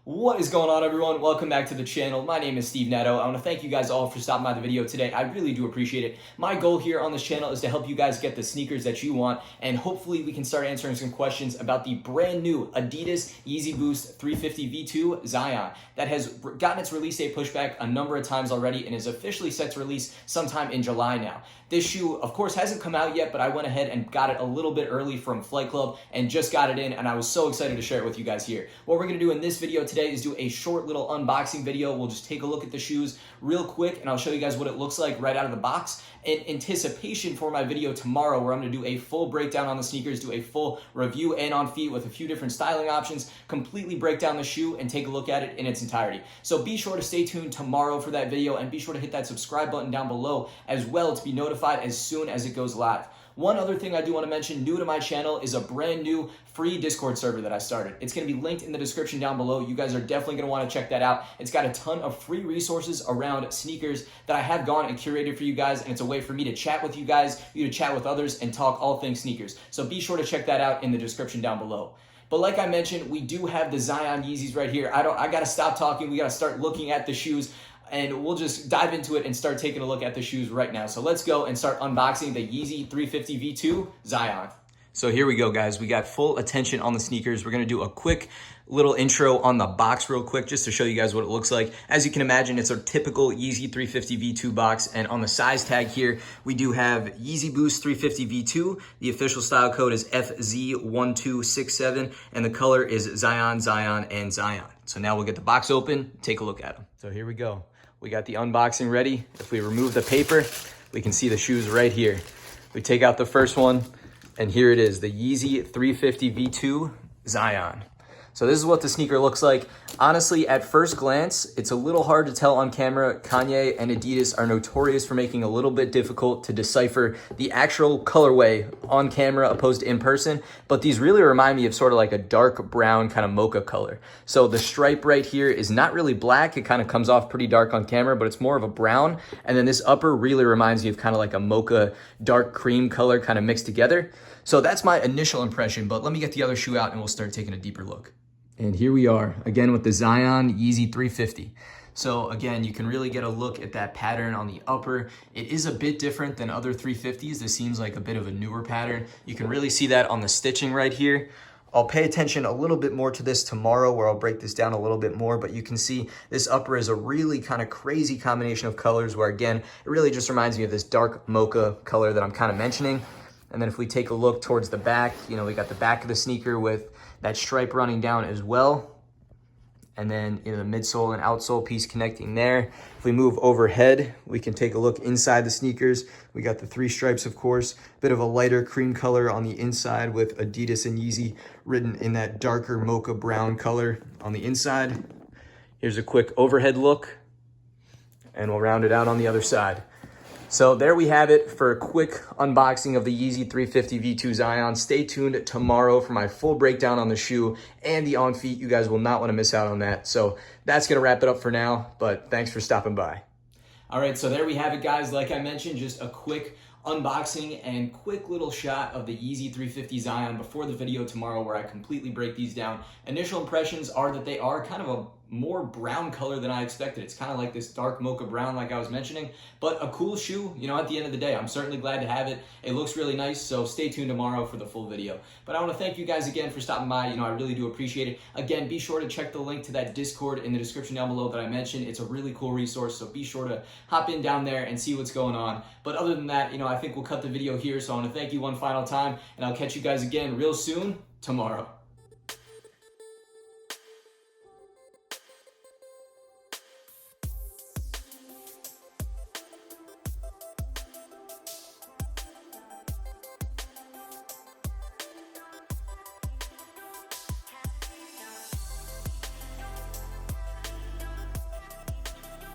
What is going on, everyone? Welcome back to the channel. My name is Steve Netto. I want to thank you guys all for stopping by the video today. I really do appreciate it. My goal here on this channel is to help you guys get the sneakers that you want, and hopefully we can start answering some questions about the brand new Adidas Yeezy Boost 350 V2 Zyon that has gotten its release date pushed back a number of times already and is officially set to release sometime in July now. This shoe, of course, hasn't come out yet, but I went ahead and got it a little bit early from Flight Club and just got it in, and I was so excited to share it with you guys here. What we're going to do in this video today is do a short little unboxing video. We'll just take a look at the shoes real quick, and I'll show you guys what it looks like right out of the box in anticipation for my video tomorrow, where I'm going to do a full breakdown on the sneakers, do a full review and on feet with a few different styling options, completely break down the shoe and take a look at it in its entirety. So be sure to stay tuned tomorrow for that video, and be sure to hit that subscribe button down below as well to be notified as soon as it goes live. One other thing I do want to mention, new to my channel, is a brand new free Discord server that I started. It's going to be linked in the description down below. You guys are definitely going to want to check that out. It's got a ton of free resources around sneakers that I have gone and curated for you guys, and it's a way for me to chat with you guys, you to chat with others, and talk all things sneakers. So be sure to check that out in the description down below. But like I mentioned, we do have the Zyon Yeezys right here. I got to stop talking. We got to start looking at the shoes, and we'll just dive into it and start taking a look at the shoes right now. So let's go and start unboxing the Yeezy 350 V2 Zyon. So here we go, guys. We got full attention on the sneakers. We're going to do a quick little intro on the box real quick just to show you guys what it looks like. As you can imagine, it's a typical Yeezy 350 V2 box, and on the size tag here, we do have Yeezy Boost 350 V2. The official style code is FZ1267, and the color is Zion, Zion, and Zion. So now we'll get the box open, take a look at them. So here we go. We got the unboxing ready. If we remove the paper, we can see the shoes right here. We take out the first one, and here it is, the Yeezy 350 V2 Zyon. So this is what the sneaker looks like. Honestly, at first glance, it's a little hard to tell on camera. Kanye and Adidas are notorious for making it a little bit difficult to decipher the actual colorway on camera opposed to in person, but these really remind me of sort of like a dark brown kind of mocha color. So the stripe right here is not really black. It kind of comes off pretty dark on camera, but it's more of a brown. And then this upper really reminds me of kind of like a mocha dark cream color kind of mixed together. So that's my initial impression, but let me get the other shoe out and we'll start taking a deeper look. And here we are, again with the Zyon Yeezy 350. So again, you can really get a look at that pattern on the upper. It is a bit different than other 350s. This seems like a bit of a newer pattern. You can really see that on the stitching right here. I'll pay attention a little bit more to this tomorrow, where I'll break this down a little bit more, but you can see this upper is a really kind of crazy combination of colors where, again, it really just reminds me of this dark mocha color that I'm kind of mentioning. And then if we take a look towards the back, you know, we got the back of the sneaker with that stripe running down as well. And then, you know, the midsole and outsole piece connecting there. If we move overhead, we can take a look inside the sneakers. We got the three stripes, of course, bit of a lighter cream color on the inside with Adidas and Yeezy written in that darker mocha brown color on the inside. Here's a quick overhead look, and we'll round it out on the other side. So there we have it for a quick unboxing of the Yeezy 350 V2 Zyon. Stay tuned tomorrow for my full breakdown on the shoe and the on feet. You guys will not want to miss out on that. So that's going to wrap it up for now, but thanks for stopping by. All right, so there we have it, guys. Like I mentioned, just a quick unboxing and quick little shot of the Yeezy 350 Zyon before the video tomorrow, where I completely break these down. Initial impressions are that they are kind of a more brown color than I expected. It's kind of like this dark mocha brown like I was mentioning, but a cool shoe, you know, at the end of the day. I'm certainly glad to have it. It looks really nice, so stay tuned tomorrow for the full video. But I want to thank you guys again for stopping by. You know, I really do appreciate it. Again, be sure to check the link to that Discord in the description down below that I mentioned. It's a really cool resource, so be sure to hop in down there and see what's going on. But other than that, you know, I think we'll cut the video here, so I want to thank you one final time, and I'll catch you guys again real soon tomorrow.